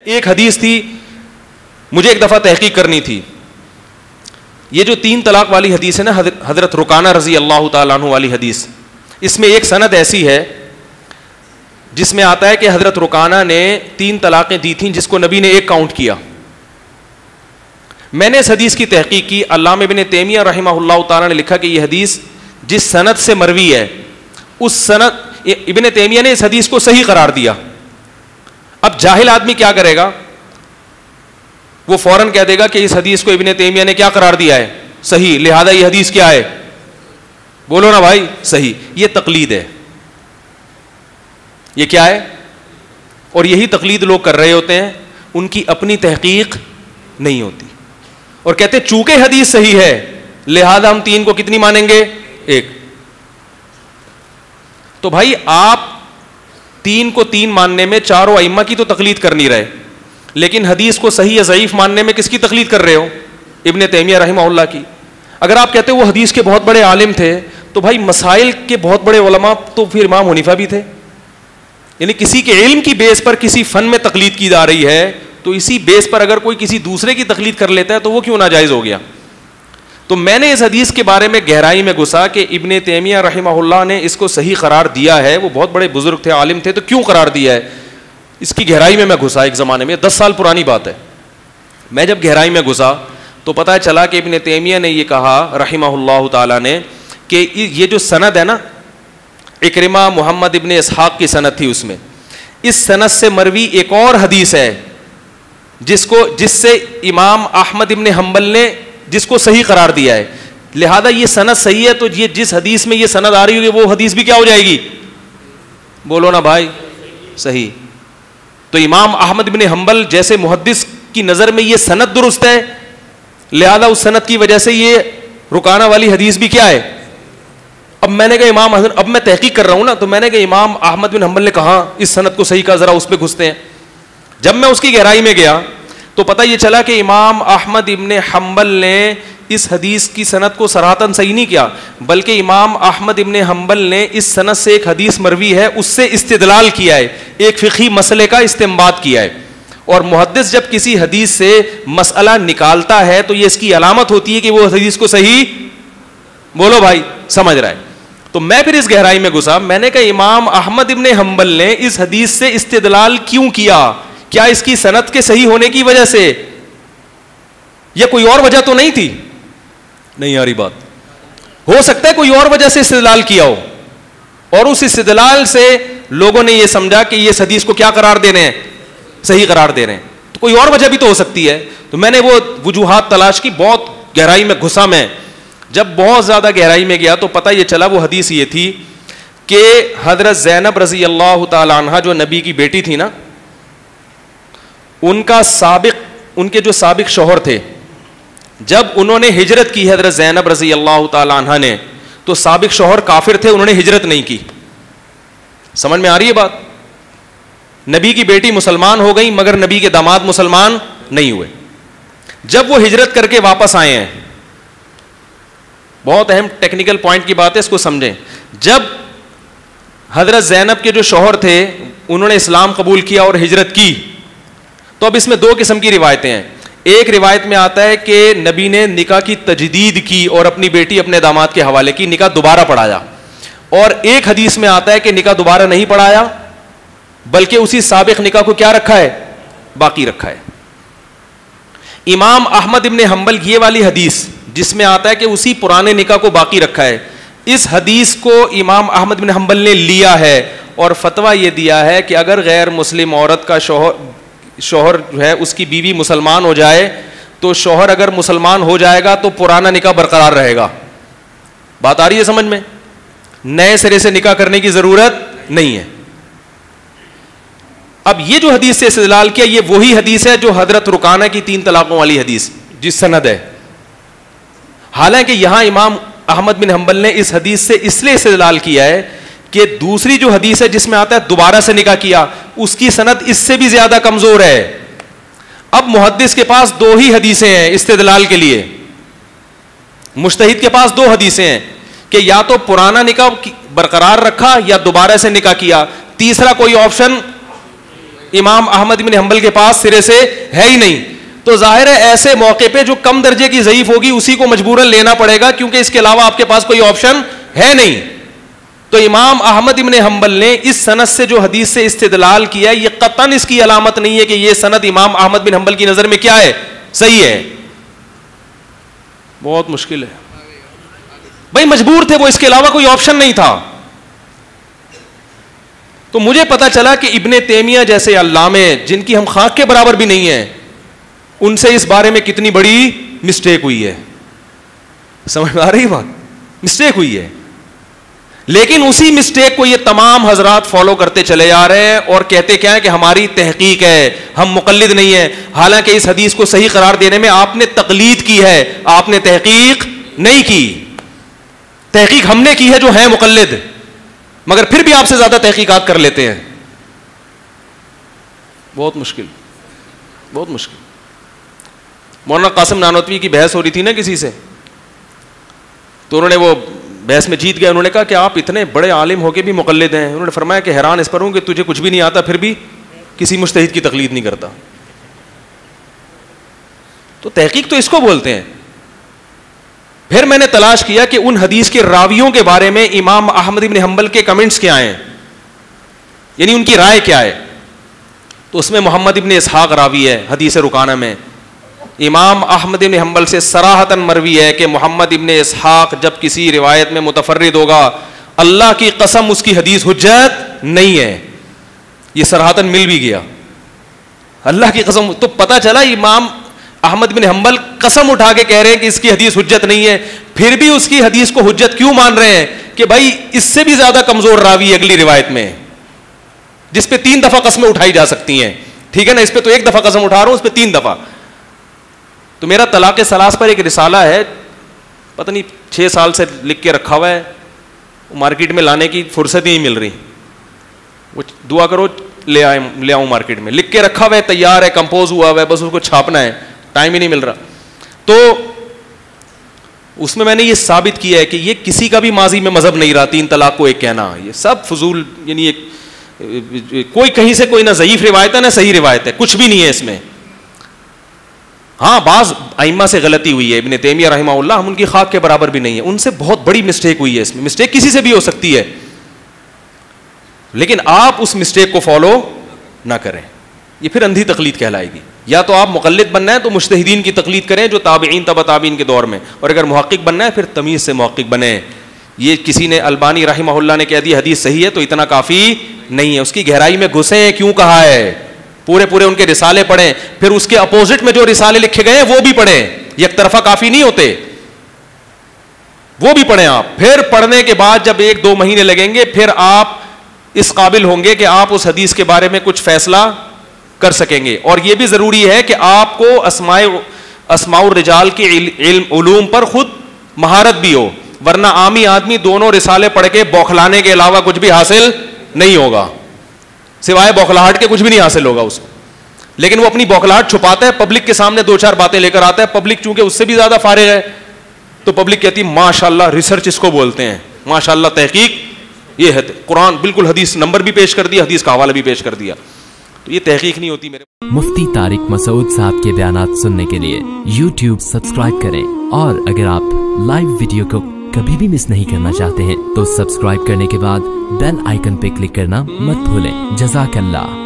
ایک حدیث تھی, مجھے ایک دفعہ تحقیق کرنی تھی. یہ جو 3 طلاق والی حدیث ہے نا, حضرت رکانہ رضی اللہ تعالیٰ عنہ والی حدیث, اس میں ایک سند ایسی ہے جس میں آتا ہے کہ حضرت رکانہ نے 3 طلاقیں دی تھیں جس کو نبی نے 1 کاؤنٹ کیا. میں نے اس حدیث کی تحقیق کی. علامہ ابن تیمیہ رحمہ اللہ تعالیٰ نے لکھا کہ یہ حدیث جس سند سے مروی ہے اس سند, ابن تیمیہ نے اس حدیث کو صحیح قرار دیا. اب جاہل آدمی کیا کرے گا, وہ فوراً کہہ دے گا کہ اس حدیث کو ابن تیمیہ نے کیا قرار دیا ہے, صحیح, لہذا یہ حدیث کیا ہے, بولو نا بھائی, صحیح. یہ تقلید ہے. یہ کیا ہے؟ اور یہی تقلید لوگ کر رہے ہوتے ہیں, ان کی اپنی تحقیق نہیں ہوتی, اور کہتے ہیں چونکہ حدیث صحیح ہے لہذا ہم 3 کو کتنی مانیں گے, 1. تو بھائی آپ 3 کو 3 ماننے میں چاروں ائمہ کی تو تقلید کر نہیں رہے, لیکن حدیث کو صحیح یا ضعیف ماننے میں کس کی تقلید کر رہے ہو, ابن تیمیہ رحمہ اللہ کی. اگر آپ کہتے ہو وہ حدیث کے بہت بڑے عالم تھے, تو بھائی مسائل کے بہت بڑے علماء تو پھر امام حنیفہ بھی تھے. یعنی کسی کے علم کی بیس پر کسی فن میں تقلید کی جا رہی ہے, تو اسی بیس پر اگر کوئی کسی دوسرے کی تقلید کر لیتا ہے تو وہ کیوں ناجائز ہو گیا. تو میں نے اس حدیث کے بارے میں گہرائی میں گھسا کہ ابن تیمیہ رحمہ اللہ نے اس کو صحیح قرار دیا ہے, وہ بہت بڑے بزرگ تھے, عالم تھے, تو کیوں قرار دیا ہے, اس کی گہرائی میں گھسا. ایک زمانے میں 10 سال پرانی بات ہے. میں جب گہرائی میں گھسا تو پتہ چلا کہ ابن تیمیہ نے یہ کہا رحمہ اللہ تعالیٰ نے کہ یہ جو سند ہے نا, اکرمہ محمد ابن اسحاق کی سند تھی, اس میں اس سند سے مروی ایک اور حدیث ہے جس سے امام احمد ابن حنبل نے جس کو صحیح قرار دیا ہے, لہذا یہ سند صحیح ہے, تو یہ جس حدیث میں یہ سند آ رہی ہوگی وہ حدیث بھی کیا ہو جائے گی, بولو نا بھائی, صحیح. تو امام احمد ابن حنبل جیسے محدث کی نظر میں یہ سند درست ہے, لہذا اس سند کی وجہ سے یہ رکانہ والی حدیث بھی کیا ہے. اب میں نے کہا اب میں تحقیق کر رہا ہوں نا, تو میں نے کہا امام احمد بن حنبل نے کہا اس سند کو صحیح کہا, ذرا اس پہ گھستے ہیں. جب میں اس کی گہرائی میں گیا تو پتہ یہ چلا کہ امام احمد ابن حنبل نے اس حدیث کی سند کو صراحتاً صحیح نہیں کیا, بلکہ امام احمد ابن حنبل نے اس سند سے ایک حدیث مروی ہے اس سے استدلال کیا ہے, ایک فقہی مسئلے کا استنباط کیا ہے. اور محدث جب کسی حدیث سے مسئلہ نکالتا ہے تو یہ اس کی علامت ہوتی ہے کہ وہ حدیث کو صحیح, بولو بھائی, سمجھ رہا ہے. تو میں پھر اس گہرائی میں گھسا, میں نے کہا امام احمد ابن حنبل نے اس حدیث سے استدلال کیوں کیا, کیا اس کی سند کے صحیح ہونے کی وجہ سے, یا کوئی اور وجہ تو نہیں تھی. نہیں آ رہی بات, ہو سکتا ہے کوئی اور وجہ سے استدلال کیا ہو, اور اس استدلال سے لوگوں نے یہ سمجھا کہ یہ حدیث کو کیا قرار دے رہے ہیں, صحیح قرار دے رہے ہیں. تو کوئی اور وجہ بھی تو ہو سکتی ہے. تو میں نے وہ وجوہات تلاش کی, بہت گہرائی میں گھسا. میں جب بہت زیادہ گہرائی میں گیا تو پتہ یہ چلا وہ حدیث یہ تھی کہ حضرت زینب رضی اللہ تعالی عنہا جو نبی کی بیٹی تھی نا, ان کے جو سابق شوہر تھے, جب انہوں نے ہجرت کی حضرت زینب رضی اللہ تعالی عنہا نے, تو سابق شوہر کافر تھے, انہوں نے ہجرت نہیں کی. سمجھ میں آ رہی ہے بات. نبی کی بیٹی مسلمان ہو گئی مگر نبی کے داماد مسلمان نہیں ہوئے. جب وہ ہجرت کر کے واپس آئے ہیں, بہت اہم ٹیکنیکل پوائنٹ کی بات ہے, اس کو سمجھیں. جب حضرت زینب کے جو شوہر تھے انہوں نے اسلام قبول کیا اور ہجرت کی, تو اب اس میں 2 قسم کی روایتیں ہیں. ایک روایت میں آتا ہے کہ نبی نے نکاح کی تجدید کی اور اپنی بیٹی اپنے داماد کے حوالے کی, نکاح دوبارہ پڑھایا. اور ایک حدیث میں آتا ہے کہ نکاح دوبارہ نہیں پڑھایا بلکہ اسی سابق نکاح کو کیا رکھا ہے, باقی رکھا ہے. امام احمد ابن حنبل یہ والی حدیث جس میں آتا ہے کہ اسی پرانے نکاح کو باقی رکھا ہے, اس حدیث کو امام احمد بن حنبل نے لیا ہے اور فتویٰ یہ دیا ہے کہ اگر غیر مسلم عورت کا شوہر جو ہے اس کی بیوی مسلمان ہو جائے تو شوہر اگر مسلمان ہو جائے گا تو پرانا نکاح برقرار رہے گا. بات آ رہی ہے سمجھ میں, نئے سرے سے نکاح کرنے کی ضرورت نہیں ہے. اب یہ جو حدیث سے استدلال کیا, یہ وہی حدیث ہے جو حضرت رکانہ کی 3 طلاقوں والی حدیث جس سند ہے. حالانکہ یہاں امام احمد بن حنبل نے اس حدیث سے اس لیے استدلال کیا ہے کہ دوسری جو حدیث ہے جس میں آتا ہے دوبارہ سے نکاح کیا, اس کی سند اس سے بھی زیادہ کمزور ہے. اب محدث کے پاس 2 ہی حدیثیں ہیں استدلال کے لیے, مجتہد کے پاس 2 حدیثیں ہیں, کہ یا تو پرانا نکاح برقرار رکھا یا دوبارہ سے نکاح کیا, تیسرا کوئی آپشن امام احمد بن حنبل کے پاس سرے سے ہے ہی نہیں. تو ظاہر ہے ایسے موقع پہ جو کم درجے کی ضعیف ہوگی اسی کو مجبوراً لینا پڑے گا, کیونکہ اس کے علاوہ آپ کے پاس کوئی آپشن ہے نہیں. تو امام احمد بن حنبل نے اس سند سے جو حدیث سے استدلال کیا, یہ قطعاً اس کی علامت نہیں ہے کہ یہ سند امام احمد بن حنبل کی نظر میں کیا ہے, صحیح ہے. بہت مشکل ہے بھائی, مجبور تھے وہ, اس کے علاوہ کوئی آپشن نہیں تھا. تو مجھے پتا چلا کہ ابن تیمیہ جیسے علامے جن کی ہم خاک کے برابر بھی نہیں ہیں, ان سے اس بارے میں کتنی بڑی مسٹیک ہوئی ہے. سمجھ میں آ رہی بات, مسٹیک ہوئی ہے. لیکن اسی مسٹیک کو یہ تمام حضرات فالو کرتے چلے جا رہے ہیں اور کہتے کیا ہے کہ ہماری تحقیق ہے, ہم مقلد نہیں ہیں. حالانکہ اس حدیث کو صحیح قرار دینے میں آپ نے تقلید کی ہے, آپ نے تحقیق نہیں کی. تحقیق ہم نے کی ہے جو ہیں مقلد, مگر پھر بھی آپ سے زیادہ تحقیقات کر لیتے ہیں. بہت مشکل, بہت مشکل. مولانا قاسم نانوتوی کی بحث ہو رہی تھی نا کسی سے, تو انہوں نے وہ بحث میں جیت گئے. انہوں نے کہا کہ آپ اتنے بڑے عالم ہو کے بھی مقلد ہیں. انہوں نے فرمایا کہ حیران اس پر ہوں کہ تجھے کچھ بھی نہیں آتا پھر بھی کسی مجتہد کی تقلید نہیں کرتا. تو تحقیق تو اس کو بولتے ہیں. پھر میں نے تلاش کیا کہ ان حدیث کے راویوں کے بارے میں امام احمد بن حنبل کے کمنٹس کیا ہیں, یعنی ان کی رائے کیا ہے. تو اس میں محمد ابن اسحاق راوی ہے حدیث رکانہ میں. امام احمد بن حنبل سے صراحتاً مروی ہے کہ محمد ابن اسحاق جب کسی روایت میں متفرد ہوگا, اللہ کی قسم اس کی حدیث حجت نہیں ہے. یہ صراحتاً مل بھی گیا, اللہ کی قسم. تو پتہ چلا امام احمد بن حنبل قسم اٹھا کے کہہ رہے ہیں کہ اس کی حدیث حجت نہیں ہے, پھر بھی اس کی حدیث کو حجت کیوں مان رہے ہیں کہ بھائی اس سے بھی زیادہ کمزور راوی اگلی روایت میں جس پہ 3 دفعہ قسمیں اٹھائی جا سکتی ہیں. ٹھیک ہے نا, اس پہ تو 1 دفعہ قسم اٹھا رہا ہوں, اس پہ 3 دفعہ. تو میرا طلاق ثلاث پر ایک رسالہ ہے, پتہ نہیں 6 سال سے لکھ کے رکھا ہوا ہے, مارکیٹ میں لانے کی فرصت ہی نہیں مل رہی. وہ دعا کرو لے آؤں مارکیٹ میں, لکھ کے رکھا ہوا ہے, تیار ہے, کمپوز ہوا ہوا ہے, بس اس کو چھاپنا ہے, ٹائم ہی نہیں مل رہا. تو اس میں نے یہ ثابت کیا ہے کہ یہ کسی کا بھی ماضی میں مذہب نہیں رہا 3 طلاق کو ایک کہنا, یہ سب فضول, یعنی کوئی کہیں سے کوئی نہ ضعیف روایت ہے نہ صحیح روایت ہے, کچھ بھی نہیں ہے اس میں. ہاں بعض ائمہ سے غلطی ہوئی ہے, ابن تیمیہ رحمہ اللہ, ہم ان کی خاک کے برابر بھی نہیں ہے, ان سے بہت بڑی مسٹیک ہوئی ہے. اس میں مسٹیک کسی سے بھی ہو سکتی ہے, لیکن آپ اس مسٹیک کو فالو نہ کریں, یہ پھر اندھی تقلید کہلائے گی. یا تو آپ مقلد بننا ہے تو مجتہدین کی تقلید کریں جو تابعین تبع تابعین کے دور میں, اور اگر محقق بننا ہے پھر تمیز سے محقق بنیں. یہ کسی نے البانی رحمہ اللہ نے کہہ دیا حدیث صحیح ہے تو اتنا کافی نہیں ہے, اس کی گہرائی میں گھسیں, کیوں کہا ہے, پورے ان کے رسالے پڑھیں, پھر اس کے اپوزٹ میں جو رسالے لکھے گئے ہیں وہ بھی پڑھیں, یک طرفہ کافی نہیں ہوتے, وہ بھی پڑھیں آپ. پھر پڑھنے کے بعد جب 1-2 مہینے لگیں گے پھر آپ اس قابل ہوں گے کہ آپ اس حدیث کے بارے میں کچھ فیصلہ کر سکیں گے. اور یہ بھی ضروری ہے کہ آپ کو اسماء الرجال کے علوم پر خود مہارت بھی ہو, ورنہ عامی آدمی دونوں رسالے پڑھ کے بوکھلانے کے علاوہ کچھ بھی حاصل نہیں ہوگا, سوائے بوکھلاہٹ کے کچھ بھی نہیں حاصل ہوگا اس کو. لیکن وہ اپنی بوکھلاہٹ چھپاتا ہے, پبلک کے سامنے 2-4 باتیں لے کر آتا ہے, پبلک چونکہ اس سے بھی زیادہ فارغ ہے تو پبلک کہتی ہے ماشاءاللہ ریسرچ اس کو بولتے ہیں, ماشاءاللہ تحقیق, یہ ہے قرآن بالکل حدیث نمبر بھی پیش کر دیا, حدیث کا حوالہ بھی پیش کر دیا. تو یہ تحقیق نہیں ہوتی. میرے مفتی طارق مسعود صاحب کے بیانات سننے کے لیے YouTube سبسکرائب کریں, اور اگر آپ لائیو ویڈیو کو کبھی بھی مس نہیں کرنا چاہتے ہیں تو سبسکرائب کرنے کے بعد بیل آئیکن پہ کلک کرنا مت بھولیں. جزاک اللہ.